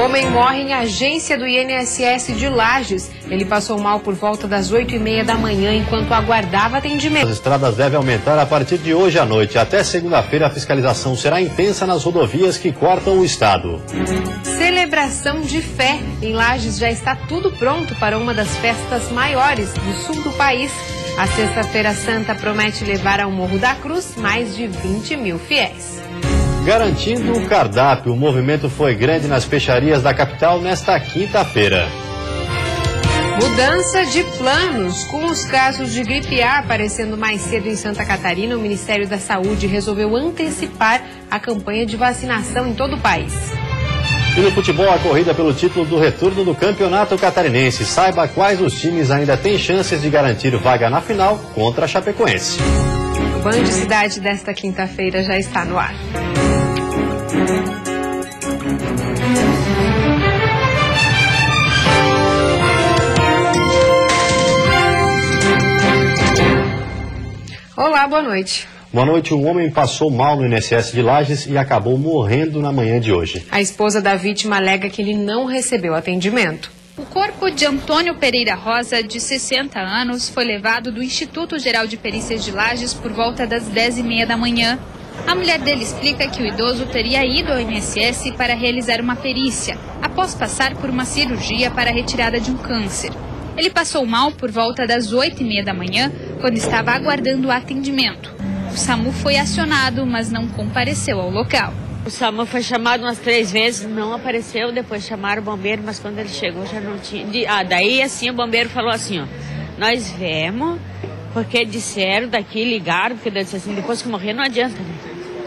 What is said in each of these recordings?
Homem morre em agência do INSS de Lages. Ele passou mal por volta das 8h30 da manhã enquanto aguardava atendimento. As estradas devem aumentar a partir de hoje à noite. Até segunda-feira a fiscalização será intensa nas rodovias que cortam o estado. Celebração de fé. Em Lages já está tudo pronto para uma das festas maiores do sul do país. A Sexta-feira Santa promete levar ao Morro da Cruz mais de 20 mil fiéis. Garantindo o cardápio, o movimento foi grande nas peixarias da capital nesta quinta-feira. Mudança de planos. Com os casos de gripe A aparecendo mais cedo em Santa Catarina, o Ministério da Saúde resolveu antecipar a campanha de vacinação em todo o país. E no futebol, a corrida pelo título do retorno do Campeonato Catarinense. Saiba quais os times ainda têm chances de garantir vaga na final contra a Chapecoense. O Band Cidade desta quinta-feira já está no ar. Olá, boa noite. Boa noite. Um homem passou mal no INSS de Lages e acabou morrendo na manhã de hoje. A esposa da vítima alega que ele não recebeu atendimento. O corpo de Antônio Pereira Rosa, de 60 anos, foi levado do Instituto Geral de Perícias de Lages por volta das 10h30 da manhã. A mulher dele explica que o idoso teria ido ao INSS para realizar uma perícia, após passar por uma cirurgia para a retirada de um câncer. Ele passou mal por volta das 8h30 da manhã, quando estava aguardando o atendimento. O SAMU foi acionado, mas não compareceu ao local. O SAMU foi chamado umas 3 vezes, não apareceu, depois chamaram o bombeiro, mas quando ele chegou já não tinha... daí assim o bombeiro falou assim, ó, nós viemos, porque disseram daqui, ligaram, porque disse assim, depois que morrer não adianta, né?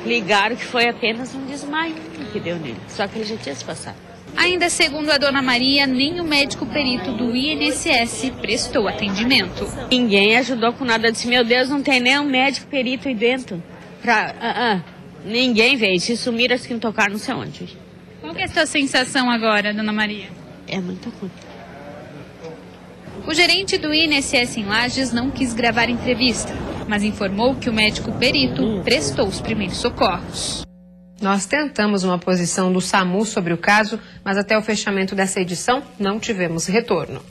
Ligaram que foi apenas um desmaio que deu nele, só que ele já tinha se passado. Ainda segundo a dona Maria, nem o médico perito do INSS prestou atendimento. Ninguém ajudou com nada, eu disse, meu Deus, não tem nem um médico perito aí dentro. Ninguém veio, se sumiram as que não tocaram não sei onde. Qual que é a sua sensação agora, dona Maria? É muita coisa. O gerente do INSS em Lages não quis gravar entrevista, mas informou que o médico perito prestou os primeiros socorros. Nós tentamos uma posição do SAMU sobre o caso, mas até o fechamento dessa edição não tivemos retorno.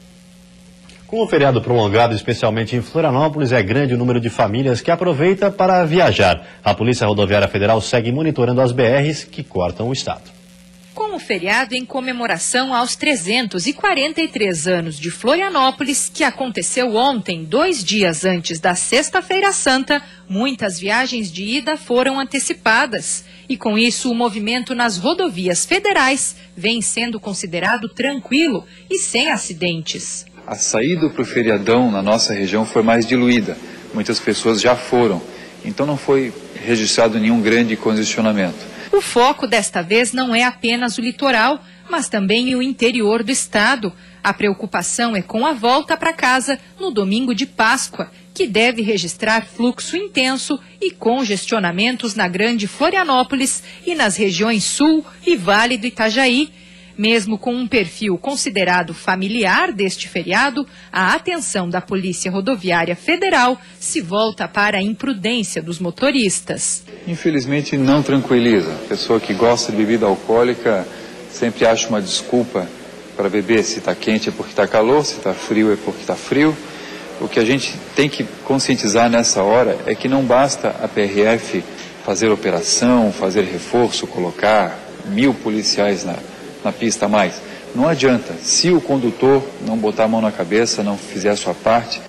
Com o feriado prolongado, especialmente em Florianópolis, é grande o número de famílias que aproveita para viajar. A Polícia Rodoviária Federal segue monitorando as BRs que cortam o estado. Com o feriado em comemoração aos 343 anos de Florianópolis, que aconteceu ontem, 2 dias antes da Sexta-feira Santa, muitas viagens de ida foram antecipadas. E com isso, o movimento nas rodovias federais vem sendo considerado tranquilo e sem acidentes. A saída para o feriadão na nossa região foi mais diluída. Muitas pessoas já foram, então não foi registrado nenhum grande congestionamento. O foco desta vez não é apenas o litoral, mas também o interior do estado. A preocupação é com a volta para casa no domingo de Páscoa, que deve registrar fluxo intenso e congestionamentos na Grande Florianópolis e nas regiões Sul e Vale do Itajaí. Mesmo com um perfil considerado familiar deste feriado, a atenção da Polícia Rodoviária Federal se volta para a imprudência dos motoristas. Infelizmente não tranquiliza. A pessoa que gosta de bebida alcoólica sempre acha uma desculpa para beber. Se está quente é porque está calor, se está frio é porque está frio. O que a gente tem que conscientizar nessa hora é que não basta a PRF fazer operação, fazer reforço, colocar 1000 policiais na pista a mais. Não adianta, se o condutor não botar a mão na cabeça, não fizer a sua parte.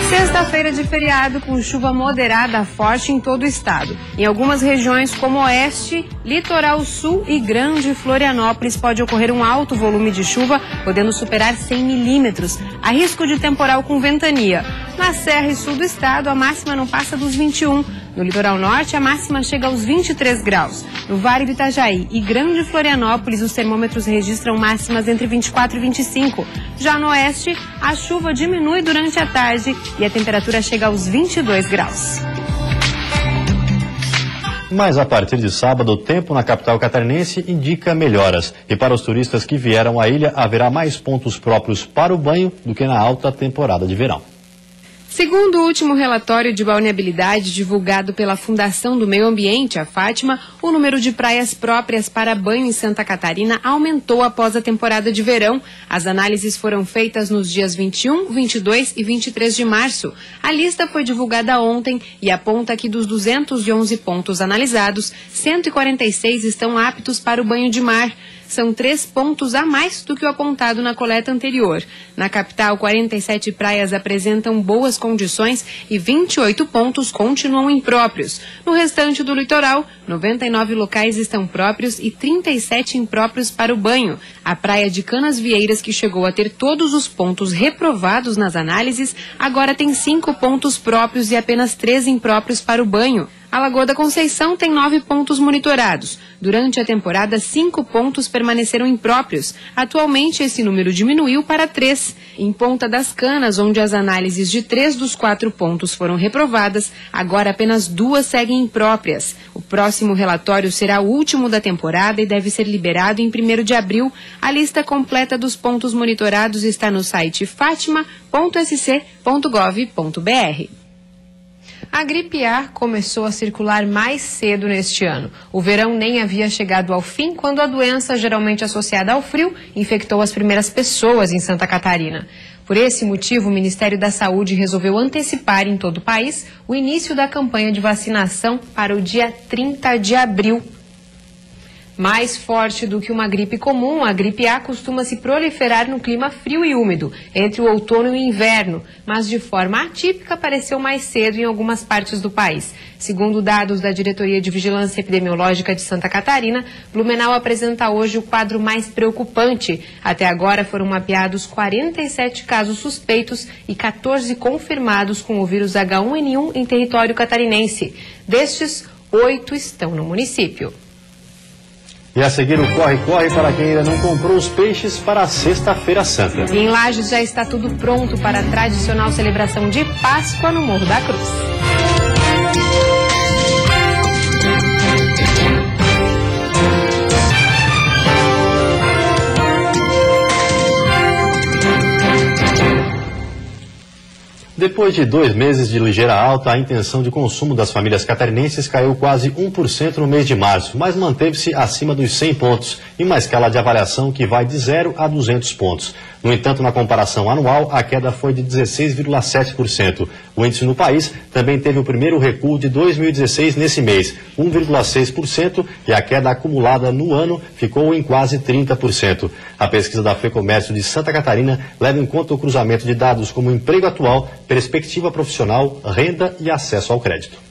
Sexta-feira de feriado com chuva moderada a forte em todo o estado. Em algumas regiões como Oeste, Litoral Sul e Grande Florianópolis pode ocorrer um alto volume de chuva, podendo superar 100 milímetros. Há risco de temporal com ventania. Na Serra e Sul do estado, a máxima não passa dos 21. No litoral norte, a máxima chega aos 23 graus. No Vale do Itajaí e Grande Florianópolis, os termômetros registram máximas entre 24 e 25. Já no oeste, a chuva diminui durante a tarde e a temperatura chega aos 22 graus. Mas a partir de sábado, o tempo na capital catarinense indica melhoras. E para os turistas que vieram à ilha, haverá mais pontos próprios para o banho do que na alta temporada de verão. Segundo o último relatório de balneabilidade divulgado pela Fundação do Meio Ambiente, a Fátima, o número de praias próprias para banho em Santa Catarina aumentou após a temporada de verão. As análises foram feitas nos dias 21, 22 e 23 de março. A lista foi divulgada ontem e aponta que dos 211 pontos analisados, 146 estão aptos para o banho de mar. São 3 pontos a mais do que o apontado na coleta anterior. Na capital, 47 praias apresentam boas condições e 28 pontos continuam impróprios. No restante do litoral, 99 locais estão próprios e 37 impróprios para o banho. A praia de Canasvieiras, que chegou a ter todos os pontos reprovados nas análises, agora tem 5 pontos próprios e apenas 3 impróprios para o banho. A Lagoa da Conceição tem 9 pontos monitorados. Durante a temporada, 5 pontos permaneceram impróprios. Atualmente, esse número diminuiu para 3. Em Ponta das Canas, onde as análises de 3 dos 4 pontos foram reprovadas, agora apenas 2 seguem impróprias. O próximo relatório será o último da temporada e deve ser liberado em 1º de abril. A lista completa dos pontos monitorados está no site fatima.sc.gov.br. A gripe A começou a circular mais cedo neste ano. O verão nem havia chegado ao fim quando a doença, geralmente associada ao frio, infectou as primeiras pessoas em Santa Catarina. Por esse motivo, o Ministério da Saúde resolveu antecipar em todo o país o início da campanha de vacinação para o dia 30 de abril. Mais forte do que uma gripe comum, a gripe A costuma se proliferar no clima frio e úmido, entre o outono e o inverno, mas de forma atípica apareceu mais cedo em algumas partes do país. Segundo dados da Diretoria de Vigilância Epidemiológica de Santa Catarina, Blumenau apresenta hoje o quadro mais preocupante. Até agora foram mapeados 47 casos suspeitos e 14 confirmados com o vírus H1N1 em território catarinense. Destes, 8 estão no município. E a seguir o corre-corre para quem ainda não comprou os peixes para a Sexta-feira Santa. E em Lages já está tudo pronto para a tradicional celebração de Páscoa no Morro da Cruz. Depois de 2 meses de ligeira alta, a intenção de consumo das famílias catarinenses caiu quase 1% no mês de março, mas manteve-se acima dos 100 pontos, em uma escala de avaliação que vai de 0 a 200 pontos. No entanto, na comparação anual, a queda foi de 16,7%. O índice no país também teve o primeiro recuo de 2016 nesse mês, 1,6%, e a queda acumulada no ano ficou em quase 30%. A pesquisa da FEComércio de Santa Catarina leva em conta o cruzamento de dados como emprego atual, perspectiva profissional, renda e acesso ao crédito.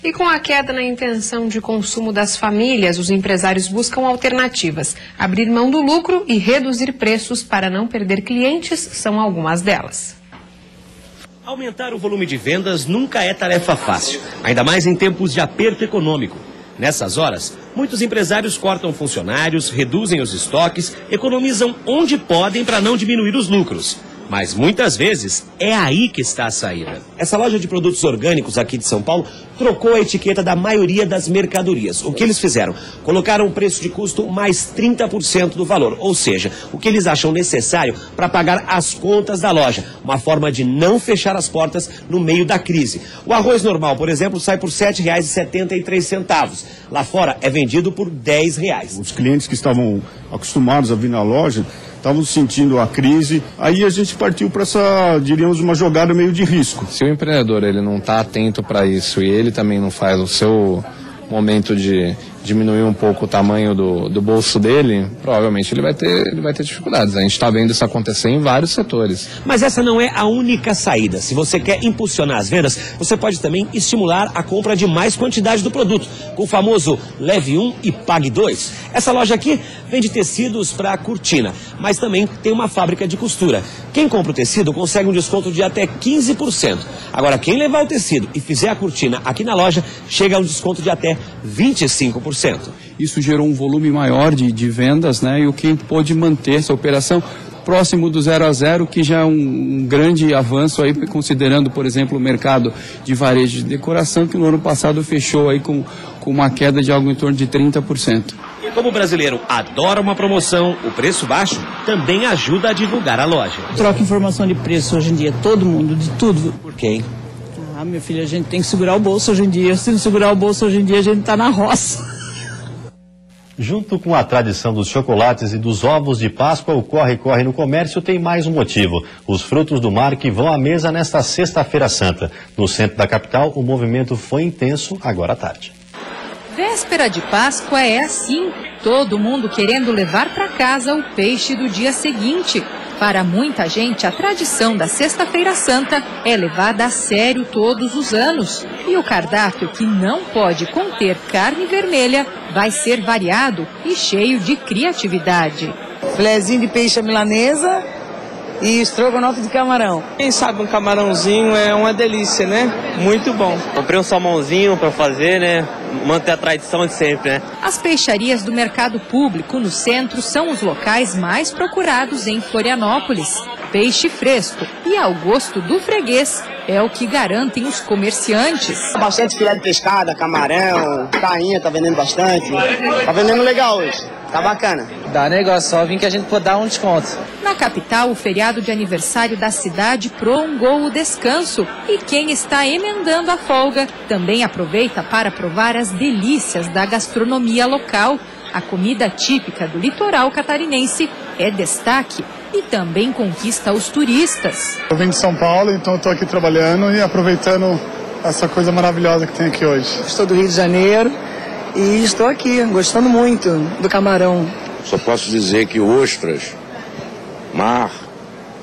E com a queda na intenção de consumo das famílias, os empresários buscam alternativas. Abrir mão do lucro e reduzir preços para não perder clientes são algumas delas. Aumentar o volume de vendas nunca é tarefa fácil, ainda mais em tempos de aperto econômico. Nessas horas, muitos empresários cortam funcionários, reduzem os estoques, economizam onde podem para não diminuir os lucros. Mas muitas vezes é aí que está a saída. Essa loja de produtos orgânicos aqui de São Paulo trocou a etiqueta da maioria das mercadorias. O que eles fizeram? Colocaram o preço de custo mais 30% do valor, ou seja, o que eles acham necessário para pagar as contas da loja. Uma forma de não fechar as portas no meio da crise. O arroz normal, por exemplo, sai por R$ 7,73. Lá fora é vendido por R$ 10. Os clientes que estavam acostumados a vir na loja estavam sentindo a crise, aí a gente partiu para essa, diríamos, uma jogada meio de risco. Se o empreendedor ele não está atento para isso e ele também não faz o seu momento de diminuir um pouco o tamanho do bolso dele, provavelmente ele vai ter dificuldades. A gente está vendo isso acontecer em vários setores. Mas essa não é a única saída. Se você quer impulsionar as vendas, você pode também estimular a compra de mais quantidade do produto, com o famoso leve 1 e pague 2. Essa loja aqui vende tecidos para cortina, mas também tem uma fábrica de costura. Quem compra o tecido consegue um desconto de até 15%. Agora, quem levar o tecido e fizer a cortina aqui na loja, chega a um desconto de até 25%. Isso gerou um volume maior de vendas, né? E o que pôde manter essa operação próximo do 0 a 0, que já é um grande avanço aí, considerando, por exemplo, o mercado de varejo de decoração, que no ano passado fechou aí com uma queda de algo em torno de 30%. E como o brasileiro adora uma promoção, o preço baixo também ajuda a divulgar a loja. Troca informação de preço hoje em dia, todo mundo, de tudo. Por quem? Ah, meu filho, a gente tem que segurar o bolso hoje em dia. Se não segurar o bolso hoje em dia, a gente tá na roça. Junto com a tradição dos chocolates e dos ovos de Páscoa, o corre-corre no comércio tem mais um motivo. Os frutos do mar que vão à mesa nesta Sexta-feira Santa. No centro da capital, o movimento foi intenso agora à tarde. Véspera de Páscoa é assim, todo mundo querendo levar para casa o peixe do dia seguinte. Para muita gente, a tradição da Sexta-feira Santa é levada a sério todos os anos. E o cardápio, que não pode conter carne vermelha, vai ser variado e cheio de criatividade. Filézinho de peixe à milanesa e estrogonofe de camarão. Quem sabe um camarãozinho é uma delícia, né? Muito bom. Comprei um salmãozinho para fazer, né? Manter a tradição de sempre, né? As peixarias do mercado público no centro são os locais mais procurados em Florianópolis. Peixe fresco e ao gosto do freguês é o que garantem os comerciantes. Bastante filé de pescada, camarão, tainha, tá vendendo bastante. Tá vendendo legal hoje, tá bacana. Dá negócio, só vim que a gente pode dar um desconto. Na capital, o feriado de aniversário da cidade prolongou o descanso e quem está emendando a folga também aproveita para provar as delícias da gastronomia local. A comida típica do litoral catarinense é destaque e também conquista os turistas. Eu venho de São Paulo, então estou aqui trabalhando e aproveitando essa coisa maravilhosa que tem aqui hoje. Estou do Rio de Janeiro e estou aqui gostando muito do camarão. Só posso dizer que ostras, mar,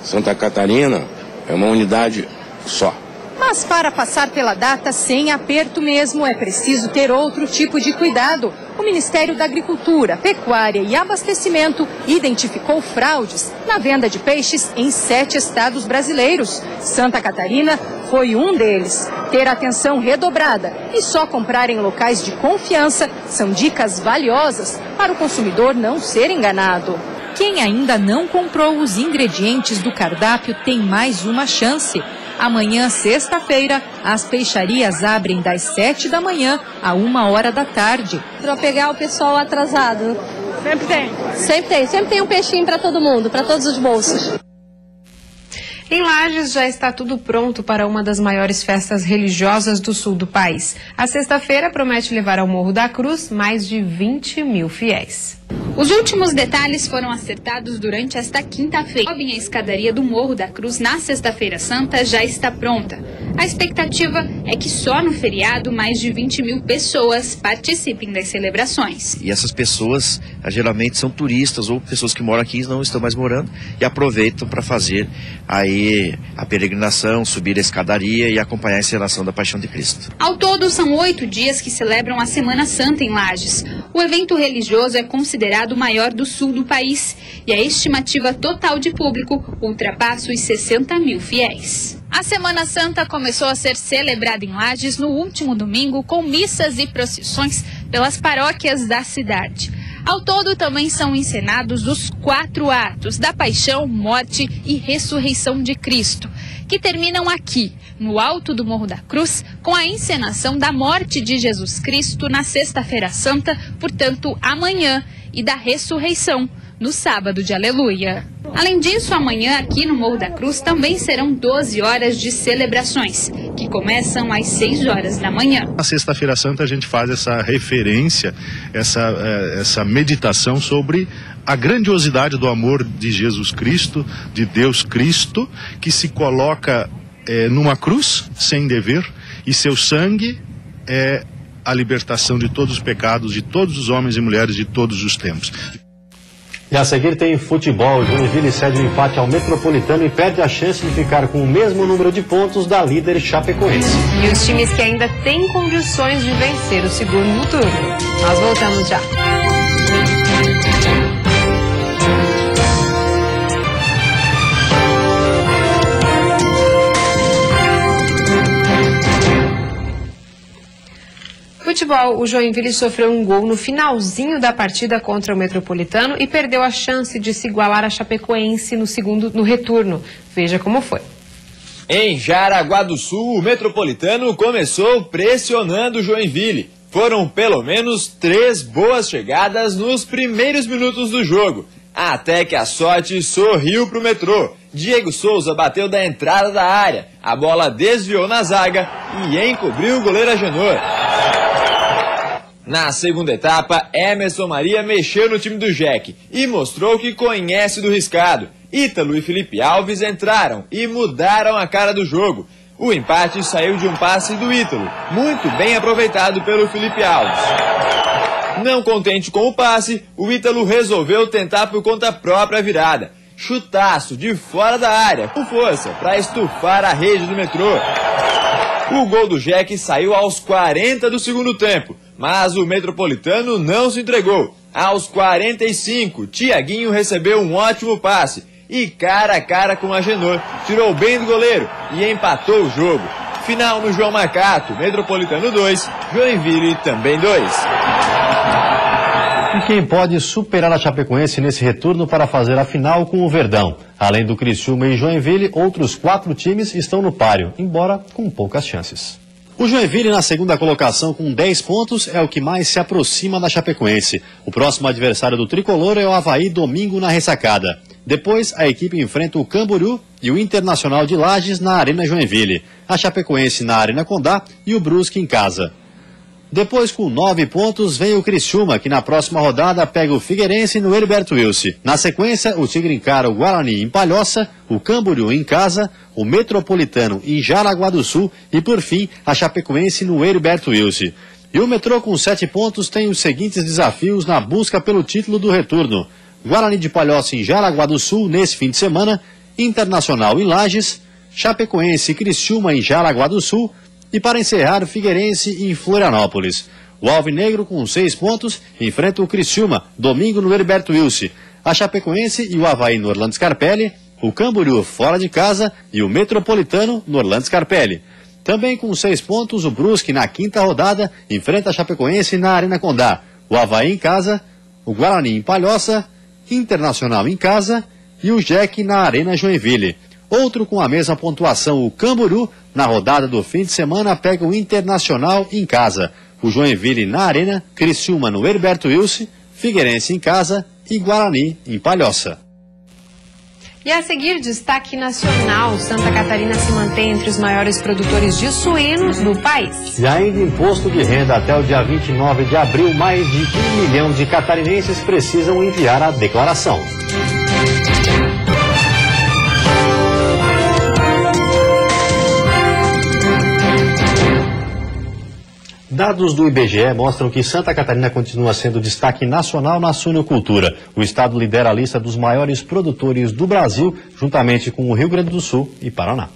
Santa Catarina é uma unidade só. Mas para passar pela data sem aperto mesmo, é preciso ter outro tipo de cuidado. O Ministério da Agricultura, Pecuária e Abastecimento identificou fraudes na venda de peixes em 7 estados brasileiros. Santa Catarina foi um deles. Ter atenção redobrada e só comprar em locais de confiança são dicas valiosas para o consumidor não ser enganado. Quem ainda não comprou os ingredientes do cardápio tem mais uma chance. Amanhã, sexta-feira, as peixarias abrem das 7 da manhã a 1h da tarde. Para pegar o pessoal atrasado. Sempre tem. Sempre tem um peixinho para todo mundo, para todos os bolsos. Em Lages já está tudo pronto para uma das maiores festas religiosas do sul do país. A sexta-feira promete levar ao Morro da Cruz mais de 20 mil fiéis. Os últimos detalhes foram acertados durante esta quinta-feira. A escadaria do Morro da Cruz na Sexta-feira Santa já está pronta. A expectativa é que só no feriado mais de 20 mil pessoas participem das celebrações. E essas pessoas geralmente são turistas ou pessoas que moram aqui e não estão mais morando e aproveitam para fazer aí a peregrinação, subir a escadaria e acompanhar a encenação da Paixão de Cristo. Ao todo, são 8 dias que celebram a Semana Santa em Lages. O evento religioso é considerado o maior do sul do país e a estimativa total de público ultrapassa os 60 mil fiéis. A Semana Santa começou a ser celebrada em Lages no último domingo com missas e procissões pelas paróquias da cidade. Ao todo, também são encenados os 4 atos da Paixão, Morte e Ressurreição de Cristo, que terminam aqui, no alto do Morro da Cruz, com a encenação da morte de Jesus Cristo na Sexta-feira Santa, portanto, amanhã, e da ressurreição, no sábado de Aleluia. Além disso, amanhã aqui no Morro da Cruz também serão 12 horas de celebrações, que começam às 6 horas da manhã. Na Sexta-feira Santa a gente faz essa referência, essa meditação sobre a grandiosidade do amor de Jesus Cristo, de Deus Cristo, que se coloca numa cruz sem dever, e seu sangue é a libertação de todos os pecados, de todos os homens e mulheres de todos os tempos. E a seguir tem futebol. Joinville cede o empate ao Metropolitano e perde a chance de ficar com o mesmo número de pontos da líder Chapecoense. E os times que ainda têm condições de vencer o segundo turno. Nós voltamos já. Futebol, o Joinville sofreu um gol no finalzinho da partida contra o Metropolitano e perdeu a chance de se igualar a Chapecoense no retorno. Veja como foi. Em Jaraguá do Sul, o Metropolitano começou pressionando o Joinville. Foram pelo menos 3 boas chegadas nos primeiros minutos do jogo, até que a sorte sorriu para o Metrô. Diego Souza bateu da entrada da área, a bola desviou na zaga e encobriu o goleiro Agenor. Na segunda etapa, Emerson Maria mexeu no time do Jack e mostrou que conhece do riscado. Ítalo e Felipe Alves entraram e mudaram a cara do jogo. O empate saiu de um passe do Ítalo, muito bem aproveitado pelo Felipe Alves. Não contente com o passe, o Ítalo resolveu tentar por conta própria a virada. Chutaço de fora da área, com força, para estufar a rede do Metrô. O gol do Jack saiu aos 40 do segundo tempo, mas o Metropolitano não se entregou. Aos 45, Tiaguinho recebeu um ótimo passe e cara a cara com Agenor, tirou bem do goleiro e empatou o jogo. Final no João Marcato, Metropolitano 2, Joinville também 2. E quem pode superar a Chapecoense nesse retorno para fazer a final com o Verdão? Além do Criciúma e Joinville, outros 4 times estão no páreo, embora com poucas chances. O Joinville na segunda colocação com 10 pontos é o que mais se aproxima da Chapecoense. O próximo adversário do Tricolor é o Avaí domingo na ressacada. Depois, a equipe enfrenta o Camboriú e o Internacional de Lages na Arena Joinville, a Chapecoense na Arena Condá e o Brusque em casa. Depois, com 9 pontos, vem o Criciúma, que na próxima rodada pega o Figueirense no Heriberto Wilson. Na sequência, o Tigre encara o Guarani em Palhoça, o Camboriú em casa, o Metropolitano em Jaraguá do Sul e, por fim, a Chapecoense no Heriberto Wilson. E o Metrô, com 7 pontos, tem os seguintes desafios na busca pelo título do retorno: Guarani de Palhoça em Jaraguá do Sul nesse fim de semana, Internacional em Lages, Chapecoense e Criciúma em Jaraguá do Sul, e para encerrar, Figueirense em Florianópolis. O Alvinegro, com 6 pontos, enfrenta o Criciúma, domingo no Heriberto Wilson. A Chapecoense e o Avaí no Orlando Scarpelli, o Camboriú fora de casa e o Metropolitano no Orlando Scarpelli. Também com 6 pontos, o Brusque, na quinta rodada, enfrenta a Chapecoense na Arena Condá. O Avaí em casa, o Guarani em Palhoça, Internacional em casa e o Jack na Arena Joinville. Outro com a mesma pontuação, o Camboriú, na rodada do fim de semana, pega o Internacional em casa. O Joinville na Arena, Criciúma no Heriberto Wilson, Figueirense em casa e Guarani em Palhoça. E a seguir, destaque nacional. Santa Catarina se mantém entre os maiores produtores de suínos do país. E ainda imposto de renda até o dia 29 de abril, mais de 1 milhão de catarinenses precisam enviar a declaração. Dados do IBGE mostram que Santa Catarina continua sendo destaque nacional na suinocultura. O estado lidera a lista dos maiores produtores do Brasil, juntamente com o Rio Grande do Sul e Paraná.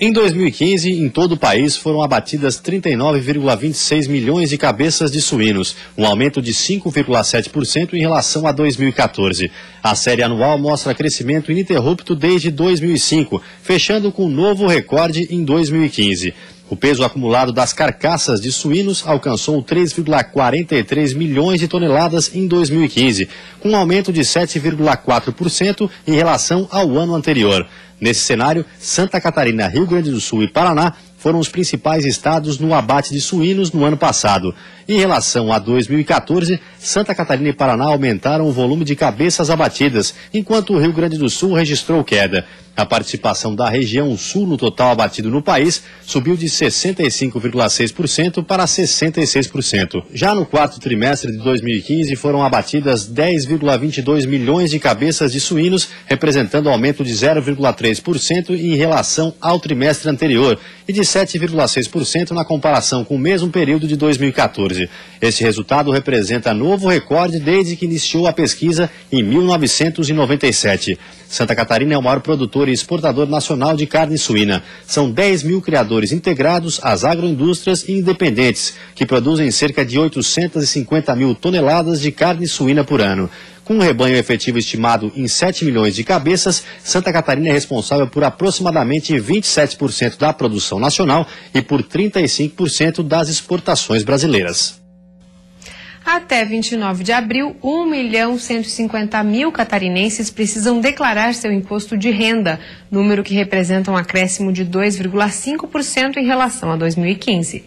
Em 2015, em todo o país, foram abatidas 39,26 milhões de cabeças de suínos, um aumento de 5,7% em relação a 2014. A série anual mostra crescimento ininterrupto desde 2005, fechando com um novo recorde em 2015. O peso acumulado das carcaças de suínos alcançou 3,43 milhões de toneladas em 2015, com um aumento de 7,4% em relação ao ano anterior. Nesse cenário, Santa Catarina, Rio Grande do Sul e Paraná foram os principais estados no abate de suínos no ano passado. Em relação a 2014, Santa Catarina e Paraná aumentaram o volume de cabeças abatidas, enquanto o Rio Grande do Sul registrou queda. A participação da região sul no total abatido no país subiu de 65,6% para 66%. Já no quarto trimestre de 2015, foram abatidas 10,22 milhões de cabeças de suínos, representando aumento de 0,3% em relação ao trimestre anterior e de 7,6% na comparação com o mesmo período de 2014. Este resultado representa novo recorde desde que iniciou a pesquisa em 1997. Santa Catarina é o maior produtor e exportador nacional de carne suína. São 10 mil criadores integrados às agroindústrias e independentes, que produzem cerca de 850 mil toneladas de carne suína por ano. Com um rebanho efetivo estimado em 7 milhões de cabeças, Santa Catarina é responsável por aproximadamente 27% da produção nacional e por 35% das exportações brasileiras. Até 29 de abril, 1.150.000 catarinenses precisam declarar seu imposto de renda, número que representa um acréscimo de 2,5% em relação a 2015.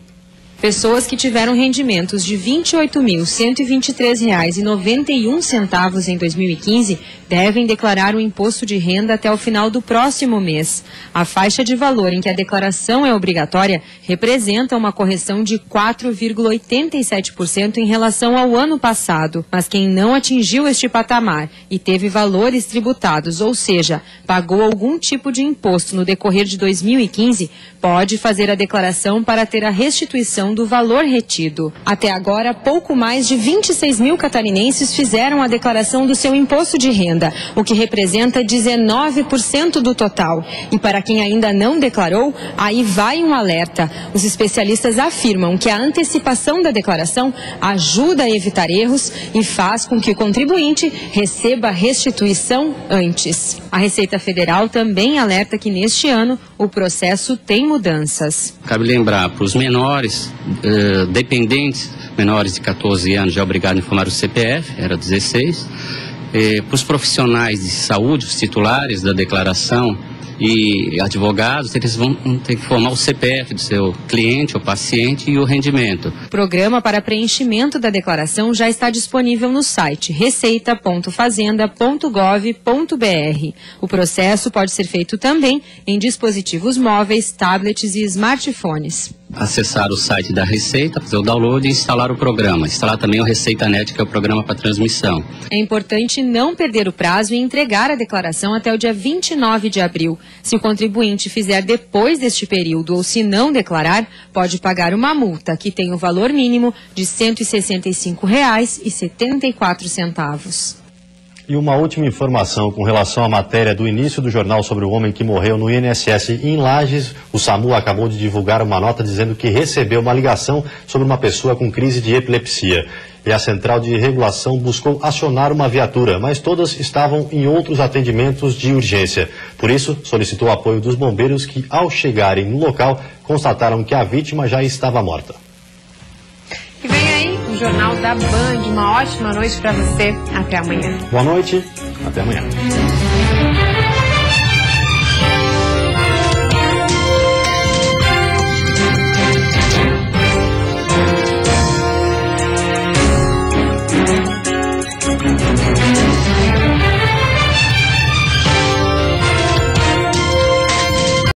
Pessoas que tiveram rendimentos de R$ 28.123,91 em 2015 devem declarar o imposto de renda até o final do próximo mês. A faixa de valor em que a declaração é obrigatória representa uma correção de 4,87% em relação ao ano passado. Mas quem não atingiu este patamar e teve valores tributados, ou seja, pagou algum tipo de imposto no decorrer de 2015, pode fazer a declaração para ter a restituição do valor retido. Até agora, pouco mais de 26 mil catarinenses fizeram a declaração do seu imposto de renda, o que representa 19% do total. E para quem ainda não declarou, aí vai um alerta. Os especialistas afirmam que a antecipação da declaração ajuda a evitar erros e faz com que o contribuinte receba a restituição antes. A Receita Federal também alerta que neste ano o processo tem mudanças. Cabe lembrar para os menores, dependentes, menores de 14 anos, já é obrigado a informar o CPF, era 16. Para os profissionais de saúde, os titulares da declaração e advogados, eles vão ter que informar o CPF do seu cliente ou paciente e o rendimento. O programa para preenchimento da declaração já está disponível no site receita.fazenda.gov.br. O processo pode ser feito também em dispositivos móveis, tablets e smartphones. Acessar o site da Receita, fazer o download e instalar o programa. Instalar também o ReceitaNet, que é o programa para transmissão. É importante não perder o prazo e entregar a declaração até o dia 29 de abril. Se o contribuinte fizer depois deste período ou se não declarar, pode pagar uma multa que tem o valor mínimo de R$ 165,74. E uma última informação com relação à matéria do início do jornal sobre o homem que morreu no INSS em Lages. O SAMU acabou de divulgar uma nota dizendo que recebeu uma ligação sobre uma pessoa com crise de epilepsia. E a Central de Regulação buscou acionar uma viatura, mas todas estavam em outros atendimentos de urgência. Por isso, solicitou o apoio dos bombeiros que, ao chegarem no local, constataram que a vítima já estava morta. E vem aí o Jornal da Band. Uma ótima noite para você. Até amanhã. Boa noite. Até amanhã.